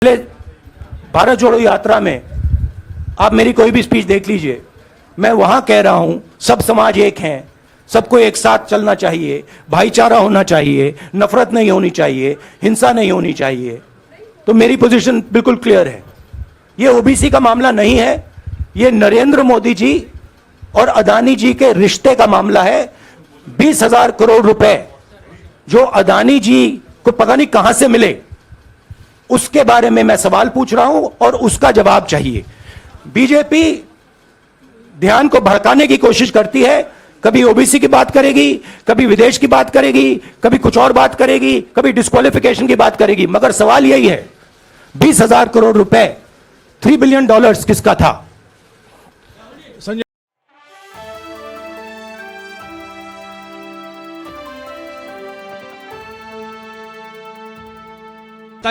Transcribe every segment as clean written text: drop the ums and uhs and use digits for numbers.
पहले भारत जोड़ो यात्रा में आप मेरी कोई भी स्पीच देख लीजिए, मैं वहां कह रहा हूं सब समाज एक हैं, सबको एक साथ चलना चाहिए, भाईचारा होना चाहिए, नफरत नहीं होनी चाहिए, हिंसा नहीं होनी चाहिए। तो मेरी पोजीशन बिल्कुल क्लियर है। ये ओबीसी का मामला नहीं है, ये नरेंद्र मोदी जी और अदानी जी के रिश्ते का मामला है। 20,000 करोड़ रुपए जो अदानी जी को पता नहीं कहां से मिले, उसके बारे में मैं सवाल पूछ रहा हूं और उसका जवाब चाहिए। बीजेपी ध्यान को भड़काने की कोशिश करती है, कभी ओबीसी की बात करेगी, कभी विदेश की बात करेगी, कभी कुछ और बात करेगी, कभी डिस्क्वालिफिकेशन की बात करेगी, मगर सवाल यही है 20,000 करोड़ रुपए, $3 बिलियन किसका था?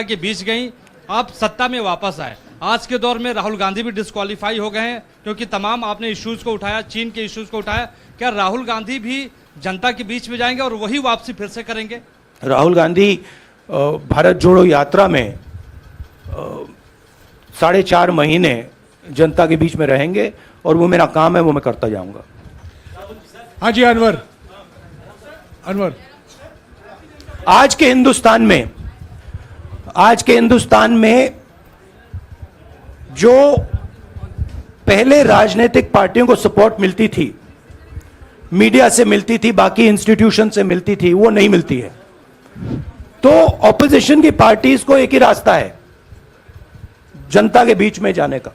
के बीच गई, आप सत्ता में वापस आए। आज के दौर में राहुल गांधी भी डिस्क्वालीफाई हो गए हैं क्योंकि तमाम आपने इश्यूज को उठाया, चीन के इश्यूज को उठाया। क्या राहुल गांधी भी जनता के बीच में जाएंगे और वही वापसी फिर से करेंगे? राहुल गांधी भारत जोड़ो यात्रा में 4.5 महीने जनता के बीच में रहेंगे और वो मेरा काम है, वो मैं करता जाऊंगा। हाँ जी, अनवर आज के हिंदुस्तान में जो पहले राजनीतिक पार्टियों को सपोर्ट मिलती थी, मीडिया से मिलती थी, बाकी इंस्टीट्यूशन से मिलती थी, वो नहीं मिलती है। तो ऑपोजिशन की पार्टीज को एक ही रास्ता है, जनता के बीच में जाने का।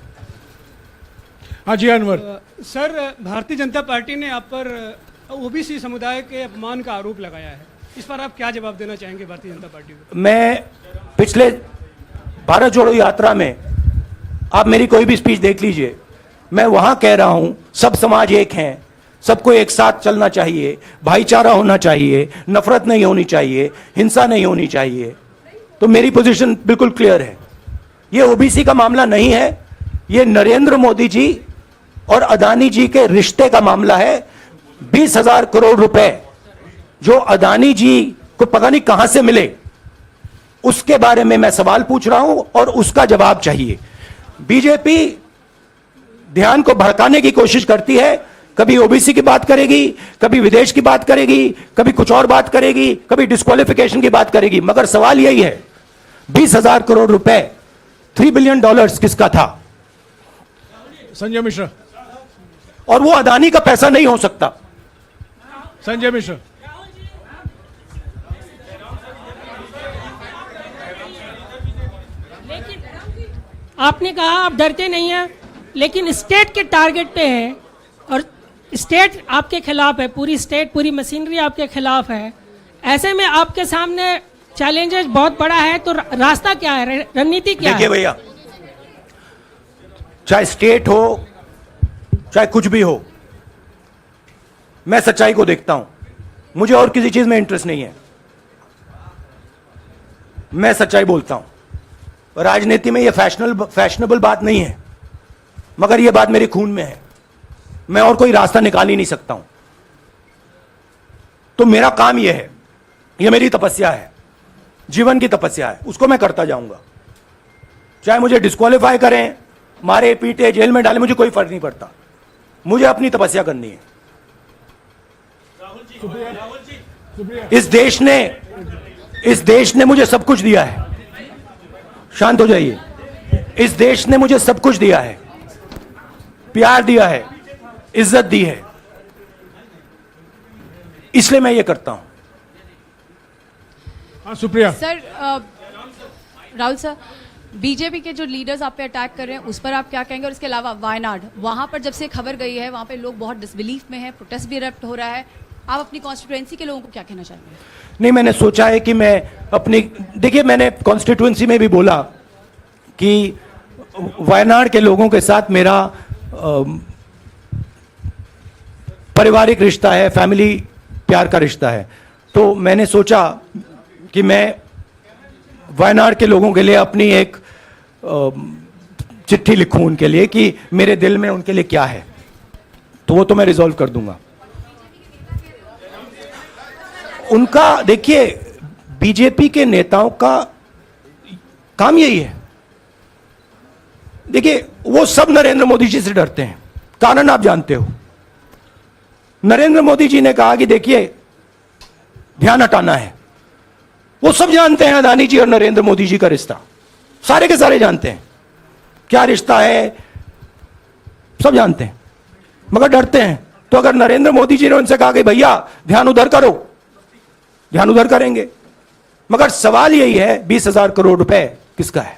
हाँ जी, अनवर सर, भारतीय जनता पार्टी ने आप पर ओबीसी समुदाय के अपमान का आरोप लगाया है, इस पर आप क्या जवाब देना चाहेंगे भारतीय जनता पार्टी को? मैं पिछले भारत जोड़ो यात्रा में आप मेरी कोई भी स्पीच देख लीजिए, मैं वहां कह रहा हूं सब समाज एक हैं, सबको एक साथ चलना चाहिए, भाईचारा होना चाहिए, नफरत नहीं होनी चाहिए, हिंसा नहीं होनी चाहिए। तो मेरी पोजीशन बिल्कुल क्लियर है। ये ओबीसी का मामला नहीं है, ये नरेंद्र मोदी जी और अदानी जी के रिश्ते का मामला है। 20,000 करोड़ रुपए जो अदानी जी को पता नहीं कहां से मिले, उसके बारे में मैं सवाल पूछ रहा हूं और उसका जवाब चाहिए। बीजेपी ध्यान को भड़काने की कोशिश करती है, कभी ओबीसी की बात करेगी, कभी विदेश की बात करेगी, कभी कुछ और बात करेगी, कभी डिस्क्वालिफिकेशन की बात करेगी, मगर सवाल यही है 20,000 करोड़ रुपए, $3 बिलियन किसका था? संजय मिश्रा। और वो अदानी का पैसा नहीं हो सकता। संजय मिश्रा। आपने कहा आप डरते नहीं हैं, लेकिन स्टेट के टारगेट पे हैं और स्टेट आपके खिलाफ है, पूरी स्टेट, पूरी मशीनरी आपके खिलाफ है। ऐसे में आपके सामने चैलेंजेस बहुत बड़ा है, तो रास्ता क्या है, रणनीति क्या है? देखिए भैया, चाहे स्टेट हो, चाहे कुछ भी हो, मैं सच्चाई को देखता हूं। मुझे और किसी चीज में इंटरेस्ट नहीं है, मैं सच्चाई बोलता हूं। राजनीति में ये फैशनेबल बात नहीं है, मगर ये बात मेरे खून में है, मैं और कोई रास्ता निकाल ही नहीं सकता हूं। तो मेरा काम ये है, ये मेरी तपस्या है, जीवन की तपस्या है, उसको मैं करता जाऊंगा। चाहे मुझे डिस्क्वालीफाई करें, मारे पीटे, जेल में डाले, मुझे कोई फर्क नहीं पड़ता, मुझे अपनी तपस्या करनी है। इस देश ने मुझे सब कुछ दिया है। शांत हो जाइए। इस देश ने मुझे सब कुछ दिया है, प्यार दिया है, इज्जत दी है, इसलिए मैं ये करता हूं। हाँ, Supriya. Sir, Rahul sir, BJP के जो लीडर्स आप पे अटैक कर रहे हैं उस पर आप क्या कहेंगे? और इसके अलावा वायनाड, वहां पर जब से खबर गई है, वहां पे लोग बहुत डिसबिलीफ में हैं, प्रोटेस्ट भी इरप्ट हो रहा है, आप अपनी कॉन्स्टिट्यूएंसी के लोगों को क्या कहना चाहेंगे? नहीं, मैंने सोचा है कि मैं अपनी, देखिए, मैंने कॉन्स्टिट्यूएंसी में भी बोला कि वायनाड के लोगों के साथ मेरा पारिवारिक रिश्ता है, फैमिली प्यार का रिश्ता है। तो मैंने सोचा कि मैं वायनाड के लोगों के लिए अपनी एक चिट्ठी लिखूं उनके लिए कि मेरे दिल में उनके लिए क्या है, तो वो तो मैं रिजॉल्व कर दूंगा। उनका, देखिए, बीजेपी के नेताओं का काम यही है देखिए, वो सब नरेंद्र मोदी जी से डरते हैं। कारण आप जानते हो, नरेंद्र मोदी जी ने कहा कि देखिए ध्यान हटाना है। वो सब जानते हैं अदानी जी और नरेंद्र मोदी जी का रिश्ता, सारे के सारे जानते हैं क्या रिश्ता है, सब जानते हैं, मगर डरते हैं। तो अगर नरेंद्र मोदी जी ने उनसे कहा कि भैया ध्यान उधर करो, ध्यान उधर करेंगे। मगर सवाल यही है 20,000 करोड़ रुपए किसका है?